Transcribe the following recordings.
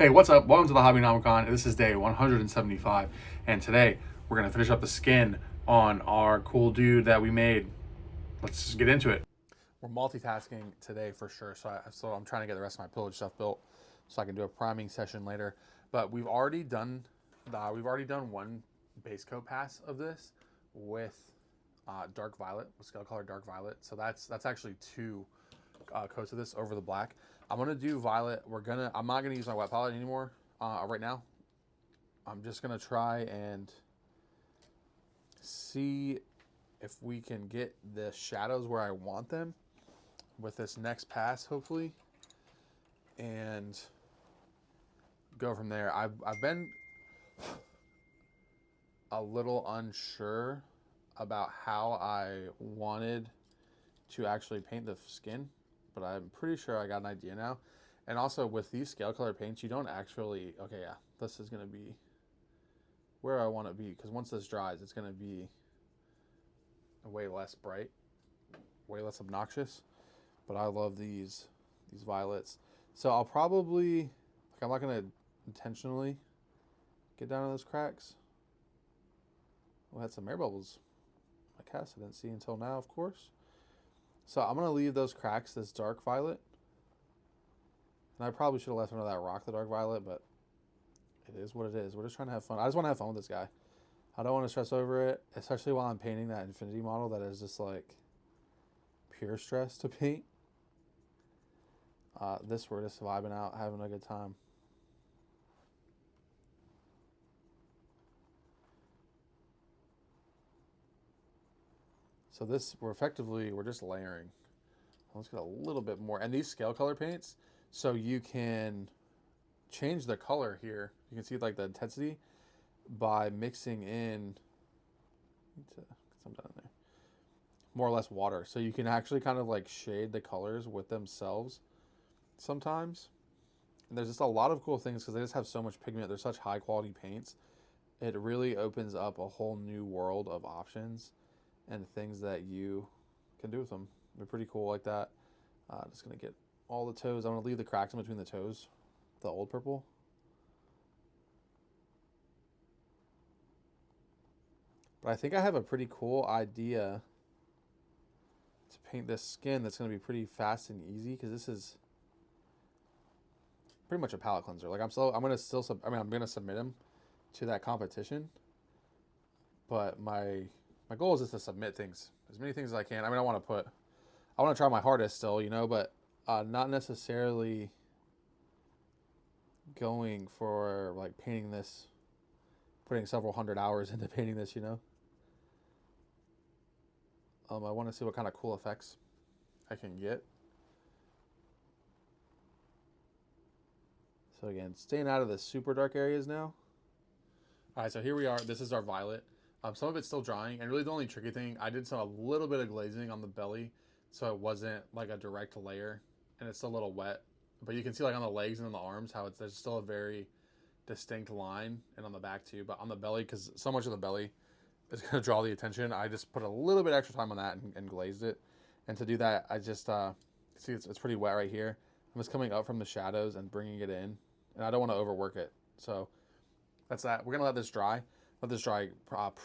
Hey, what's up? Welcome to the Hobbynomicon. This is day 175, and today we're going to finish up the skin on our cool dude that we made. Let's just get into it. We're multitasking today for sure, so I'm trying to get the rest of my pillage stuff built so I can do a priming session later. But we've already done one base coat pass of this with dark violet, with scale color dark violet. So that's actually two coats of this over the black. I'm gonna do violet. I'm not gonna use my wet palette anymore right now. I'm just gonna try and see if we can get the shadows where I want them with this next pass, hopefully, and go from there. I've been a little unsure about how I wanted to actually paint the skin, but I'm pretty sure I got an idea now. And also with these scale color paints, you don't actually, okay, yeah, this is gonna be where I want to be, because once this dries, it's gonna be way less bright, way less obnoxious. But I love these violets. So I'll probably, I'm not gonna intentionally get down to those cracks. We had some air bubbles. My cast I didn't see until now, of course. So I'm gonna leave those cracks this dark violet. And I probably should have left under that rock the dark violet, but it is what it is. We're just trying to have fun. I just want to have fun with this guy. I don't want to stress over it, especially while I'm painting that infinity model that is just like pure stress to paint. We're just vibing out, having a good time. So we're just layering. Let's get a little bit more. And these scale color paints, so you can change the color here. You can see like the intensity by mixing in some down there, more or less water. So you can actually kind of like shade the colors with themselves sometimes. And there's just a lot of cool things because they just have so much pigment. They're such high quality paints. It really opens up a whole new world of options and things that you can do with them. They're pretty cool like that. Just gonna get all the toes. I'm gonna leave the cracks in between the toes, the old purple. But I think I have a pretty cool idea to paint this skin that's gonna be pretty fast and easy, because this is pretty much a palette cleanser. Like I'm gonna submit him to that competition, but my goal is just to submit things, as many things as I can. I mean, I want to try my hardest still, but not necessarily going for like painting this, putting several hundred hours into painting this, I want to see what kind of cool effects I can get. So again, staying out of the super dark areas now. All right, so here we are. This is our violet. Some of it's still drying, and really the only tricky thing, I did a little bit of glazing on the belly, so it wasn't like a direct layer, and it's still a little wet. But you can see like on the legs and on the arms how there's still a very distinct line, and on the back too. But on the belly, because so much of the belly is going to draw the attention, I just put a little bit extra time on that and glazed it. And to do that, I just see it's pretty wet right here. I'm just coming up from the shadows and bringing it in, and I don't want to overwork it. So that's that. We're gonna let this dry. Let this dry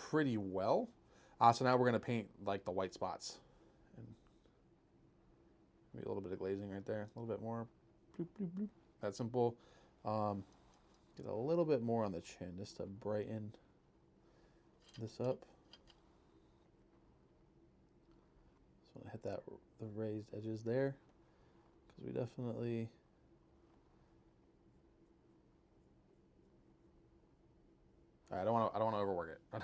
pretty well. So now we're gonna paint like the white spots. And maybe a little bit of glazing right there. A little bit more. Bloop, bloop, bloop. That's simple. Get a little bit more on the chin just to brighten this up. Just want to hit the raised edges there, because we definitely. I don't want to overwork it.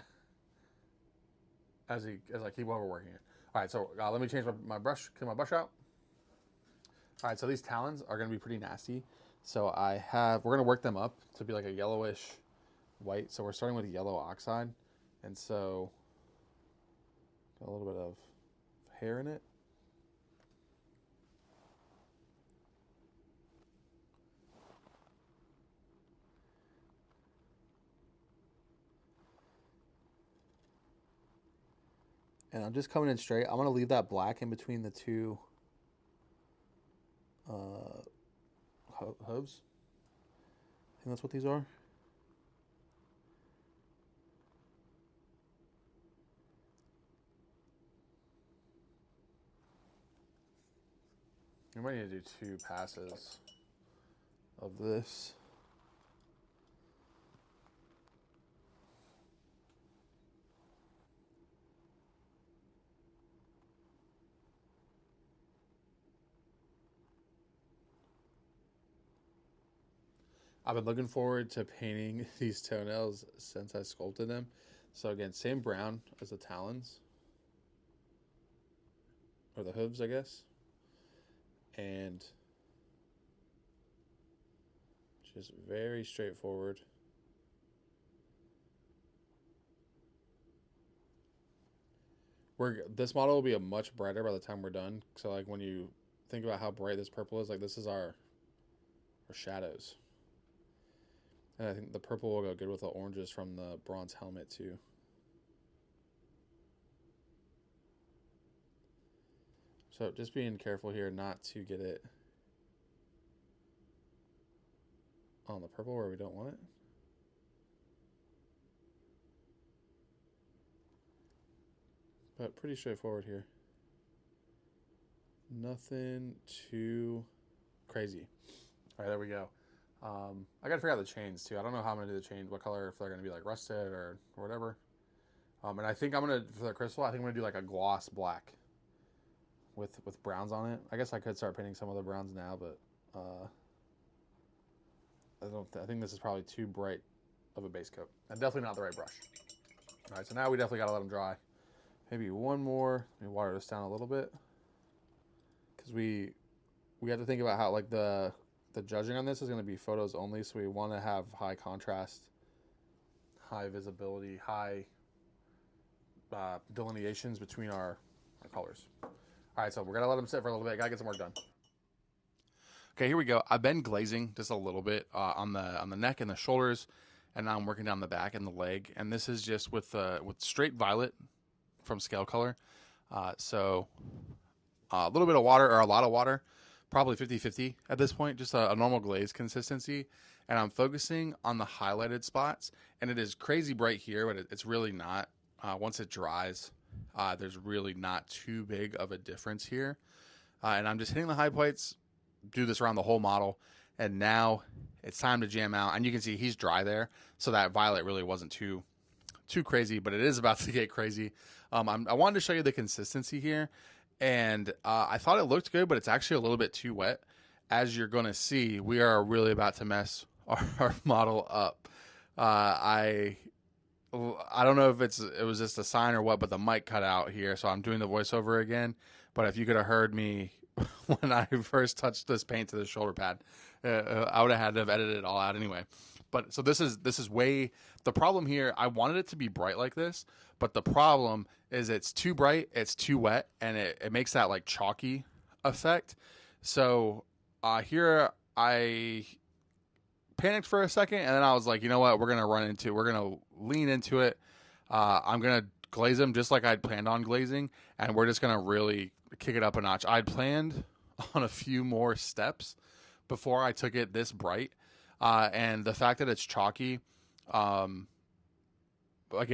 as I keep overworking it. All right, so let me change my brush, clean my brush out. All right, so these talons are going to be pretty nasty. So we're going to work them up to be like a yellowish white. So we're starting with yellow oxide, and so got a little bit of hair in it. And I'm just coming in straight. I'm going to leave that black in between the two hooves. think that's what these are. You might need to do 2 passes of this. I've been looking forward to painting these toenails since I sculpted them. So again, same brown as the talons. Or the hooves, I guess. And just very straightforward. This model will be a much brighter by the time we're done. So like when you think about how bright this purple is, like this is our shadows. And I think the purple will go good with the oranges from the bronze helmet too. So just being careful here not to get it on the purple where we don't want it. But pretty straightforward here. Nothing too crazy. All right, there we go. I gotta figure out the chains too. I don't know how I'm gonna do the chains, what color, if they're gonna be like rusted or whatever. And I think I'm gonna, for the crystal, I think I'm gonna do like a gloss black with browns on it. I guess I could start painting some of the browns now, but I think this is probably too bright of a base coat. And definitely not the right brush. All right, so now we definitely gotta let them dry. Maybe one more. Let me water this down a little bit. Because we have to think about how like the judging on this is going to be photos only, so we want to have high contrast, high visibility, high delineations between our colors. All right, so we're going to let them sit for a little bit. Got to get some work done. Okay, here we go. I've been glazing just a little bit on the neck and the shoulders, and now I'm working down the back and the leg. And this is just with straight violet from Scale Color. So a little bit of water, or a lot of water. Probably 50-50 at this point, just a normal glaze consistency. And I'm focusing on the highlighted spots. And it is crazy bright here, but it's really not. Once it dries, there's really not too big of a difference here. And I'm just hitting the high points, do this around the whole model. And now it's time to jam out. And you can see he's dry there. So that violet really wasn't too crazy, but it is about to get crazy. I wanted to show you the consistency here. And I thought it looked good, but it's actually a little bit too wet. As you're going to see, we are really about to mess our model up. I don't know if it was just a sign or what, but the mic cut out here, so I'm doing the voiceover again. But if you could have heard me when I first touched this paint to the shoulder pad, I would have had to have edited it all out anyway. But so this is way, the problem here, I wanted it to be bright like this, but the problem is it's too bright, it's too wet, and it makes that like chalky effect. So here I panicked for a second, and then I was like, you know what, we're going to lean into it. I'm going to glaze them just like I'd planned on glazing, and we're just going to really kick it up a notch. I'd planned on a few more steps before I took it this bright. And the fact that it's chalky, again,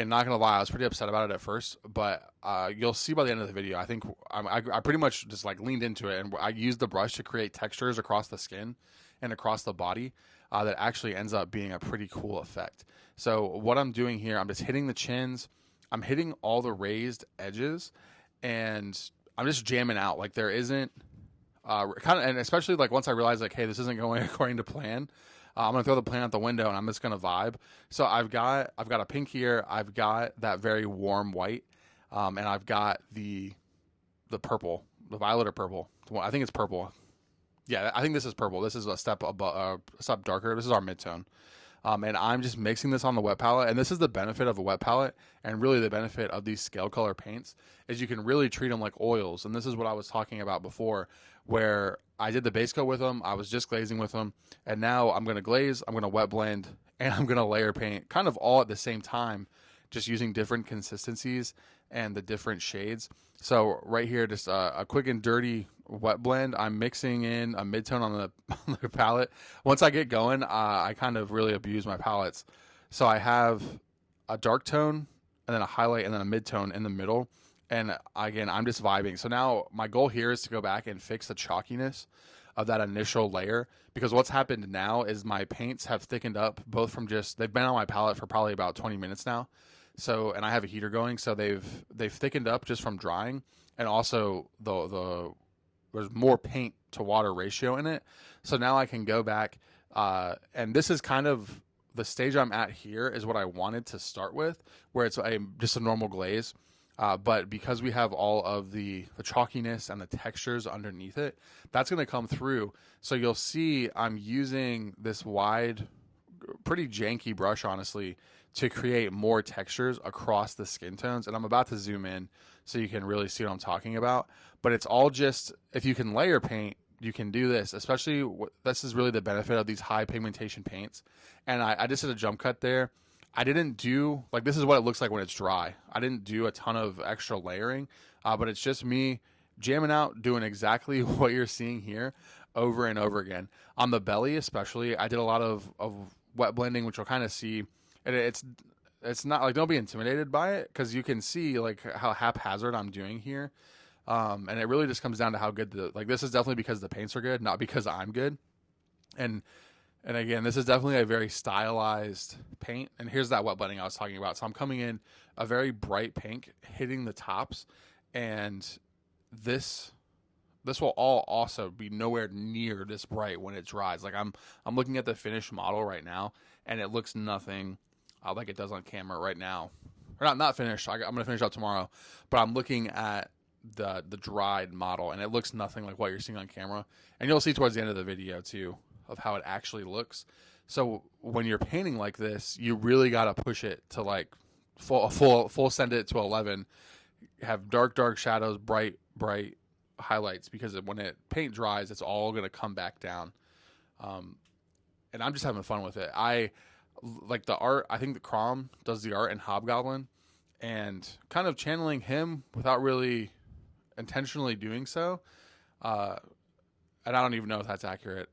not gonna lie, I was pretty upset about it at first, but you'll see by the end of the video, I think I pretty much just like leaned into it, and I used the brush to create textures across the skin and across the body that actually ends up being a pretty cool effect. So what I'm doing here, I'm just hitting the chins, I'm hitting all the raised edges, and I'm just jamming out. Like there isn't and especially like once I realized like, hey, this isn't going according to plan. I'm going to throw the plan out the window, and I'm just going to vibe. So I've got a pink here. I've got that very warm white, and I've got the purple, the violet or purple. I think it's purple. Yeah, I think this is purple. This is a step above, a step darker. This is our midtone. And I'm just mixing this on the wet palette. And this is the benefit of a wet palette, and really the benefit of these Scale Color paints is you can really treat them like oils. And this is what I was talking about before, where I did the base coat with them. I was just glazing with them. And now I'm going to glaze, I'm going to wet blend, and I'm going to layer paint kind of all at the same time, just using different consistencies and the different shades. So right here, just a quick and dirty wet blend, I'm mixing in a midtone on the, on the palette. Once I get going, I kind of really abuse my palettes. So I have a dark tone and then a highlight and then a midtone in the middle. And again, I'm just vibing. So now my goal here is to go back and fix the chalkiness of that initial layer, because what's happened now is my paints have thickened up, both from just, they've been on my palette for probably about 20 minutes now. So, and I have a heater going, so they've thickened up just from drying, and also there's more paint to water ratio in it. So now I can go back, and this is kind of the stage I'm at here is what I wanted to start with, where it's just a normal glaze. But because we have all of the chalkiness and the textures underneath it, that's going to come through. So you'll see I'm using this wide, pretty janky brush, honestly, to create more textures across the skin tones. And I'm about to zoom in so you can really see what I'm talking about. But it's all just, if you can layer paint, you can do this. Especially, this is really the benefit of these high pigmentation paints. And I just did a jump cut there. I didn't do, like, this is what it looks like when it's dry. I didn't do a ton of extra layering, but it's just me jamming out, doing exactly what you're seeing here over and over again. On the belly especially, I did a lot of wet blending, which you'll kind of see. And it's not, like, don't be intimidated by it, because you can see, like, how haphazard I'm doing here. And it really just comes down to how good this is definitely because the paints are good, not because I'm good. And again, this is definitely a very stylized paint. And here's that wet blending I was talking about. So I'm coming in a very bright pink, hitting the tops. And this will all also be nowhere near this bright when it dries. Like, I'm looking at the finished model right now, and it looks nothing like it does on camera right now. Or not finished. I'm going to finish up tomorrow. But I'm looking at the dried model, and it looks nothing like what you're seeing on camera. And you'll see towards the end of the video, too, of how it actually looks. So when you're painting like this, you really got to push it to, like, full send it to 11, have dark shadows, bright highlights, because when paint dries, it's all going to come back down. And I'm just having fun with it. I like the art. I think that Crom does the art in Hobgoblin, and kind of channeling him without really intentionally doing so. And I don't even know if that's accurate.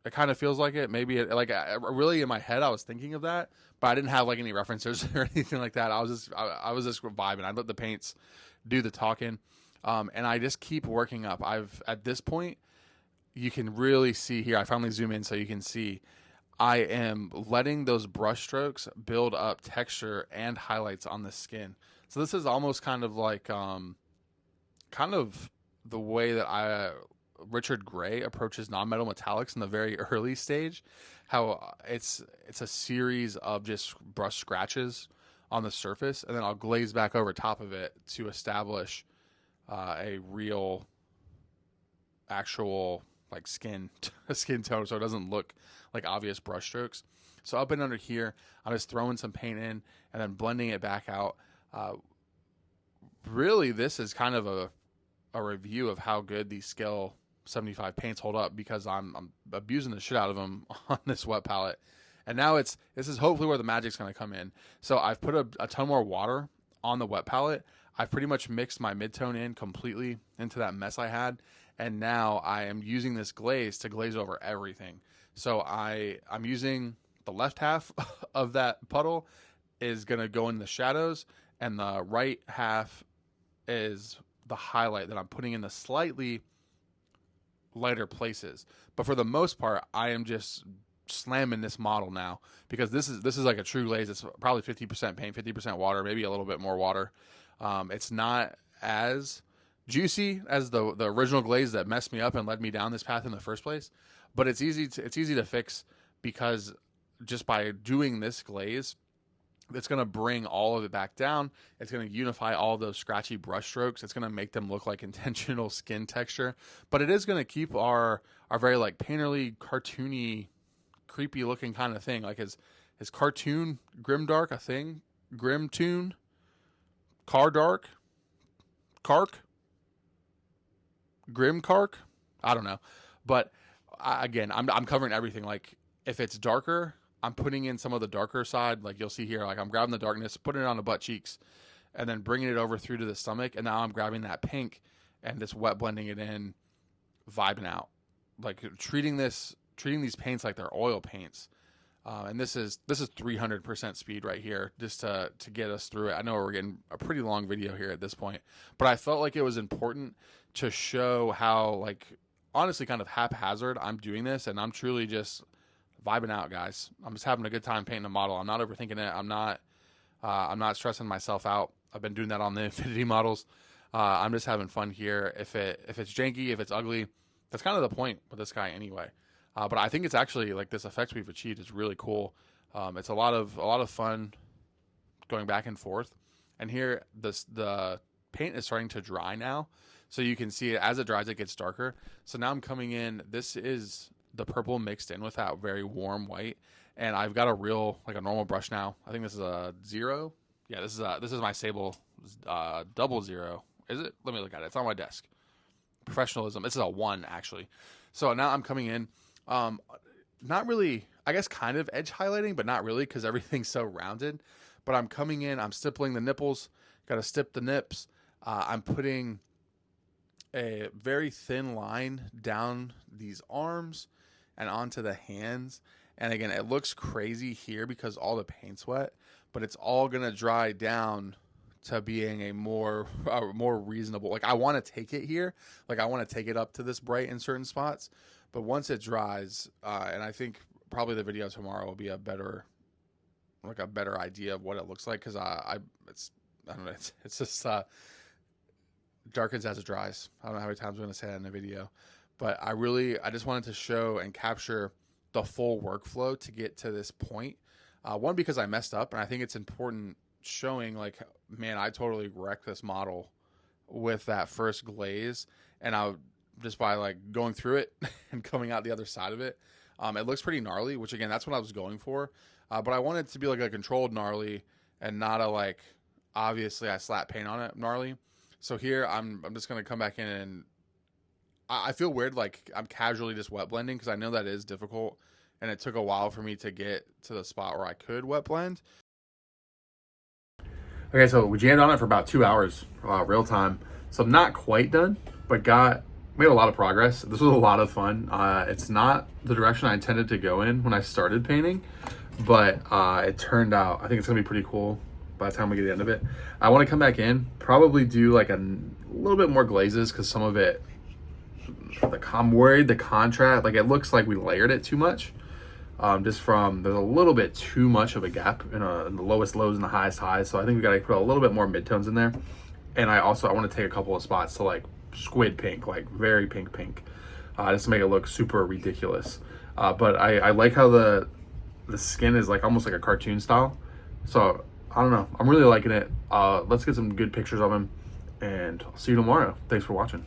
It kind of feels like it. Maybe really in my head I was thinking of that, but I didn't have, like, any references or anything like that. I was just vibing. I let the paints do the talking, and I just keep working up. At this point, you can really see here. I finally zoom in so you can see. I am letting those brush strokes build up texture and highlights on the skin. So this is almost kind of like kind of the way that Richard Gray approaches non-metal metallics in the very early stage, how it's a series of just brush scratches on the surface, and then I'll glaze back over top of it to establish a real, actual, like, skin tone, so it doesn't look like obvious brush strokes. So up and under here, I'm just throwing some paint in and then blending it back out. Really, this is kind of a review of how good these Scale 75 paints hold up, because I'm abusing the shit out of them on this wet palette. And now this is hopefully where the magic's going to come in. So I've put a ton more water on the wet palette. I've pretty much mixed my midtone in completely into that mess I had. And now I am using this glaze to glaze over everything. So I'm using the left half of that puddle is going to go in the shadows, and the right half is the highlight that I'm putting in the slightly lighter places. But for the most part, I am just slamming this model now, because this is like a true glaze. It's probably 50% paint, 50% water, maybe a little bit more water. It's not as juicy as the original glaze that messed me up and led me down this path in the first place, but it's easy to fix, because just by doing this glaze, it's going to bring all of it back down. It's going to unify all of those scratchy brush strokes. It's going to make them look like intentional skin texture, but it is going to keep our very, like, painterly, cartoony, creepy looking kind of thing. Like, is cartoon grimdark a thing? Grimtoon? Cardark? Kark? Grimkark? I don't know. But again, I'm covering everything. Like, if it's darker, I'm putting in some of the darker side. Like, you'll see here, like, I'm grabbing the darkness, putting it on the butt cheeks, and then bringing it over through to the stomach. And now I'm grabbing that pink and just wet blending it in vibing out, like treating these paints like they're oil paints. And this is 300% speed right here, just to get us through it. I know we're getting a pretty long video here at this point, but I felt like it was important to show how, like, honestly kind of haphazard I'm doing this, and I'm truly just vibing out, guys. I'm just having a good time painting a model. I'm not overthinking it. I'm not stressing myself out. I've been doing that on the Infinity models. I'm just having fun here. If it's janky, if it's ugly, that's kind of the point with this guy anyway. But I think it's actually, like, this effect we've achieved is really cool. It's a lot of fun going back and forth. And here the paint is starting to dry now, so you can see it as it dries, it gets darker. So now I'm coming in. This is the purple mixed in with that very warm white, and I've got a normal brush now. I think this is a 0. Yeah, this is my Sable 00. Is it? Let me look at it. It's on my desk. Professionalism. This is a 1 actually. So now I'm coming in. Not really, I guess kind of edge highlighting, but not really, because everything's so rounded. But I'm coming in, I'm stippling the nipples, got to stip the nips. I'm putting a very thin line down these arms and onto the hands. And again, it looks crazy here because all the paint's wet, but it's all going to dry down to being a more reasonable, like, I want to take it here. Like, I want to take it up to this bright in certain spots. But once it dries, and I think probably the video tomorrow will be a better idea of what it looks like, because I don't know, it's just darkens as it dries. I don't know how many times I'm going to say that in the video, but I just wanted to show and capture the full workflow to get to this point. One, because I messed up, and I think it's important showing, like, man, I totally wrecked this model with that first glaze, and just by, like, going through it and coming out the other side of it, it looks pretty gnarly, which, again, that's what I was going for. But I wanted it to be like a controlled gnarly and not a, like, obviously I slap paint on it gnarly. So here I'm just going to come back in, and I feel weird, like I'm casually just wet blending, because I know that is difficult, and it took a while for me to get to the spot where I could wet blend. Okay, so we jammed on it for about 2 hours, real time. So I'm not quite done, but made a lot of progress. This was a lot of fun. It's not the direction I intended to go in when I started painting, but it turned out, I think it's gonna be pretty cool by the time we get to the end of it. I want to come back in, probably do like a little bit more glazes, because some of it, I'm worried the contrast, like, it looks like we layered it too much. There's a little bit too much of a gap in the lowest lows and the highest highs. So I think we got to put a little bit more midtones in there. And I want to take a couple of spots to, like, squid pink, like very pink, just to make it look super ridiculous. But I like how the skin is, like, almost like a cartoon style. So I don't know, I'm really liking it. Let's get some good pictures of him, and I'll see you tomorrow. Thanks for watching.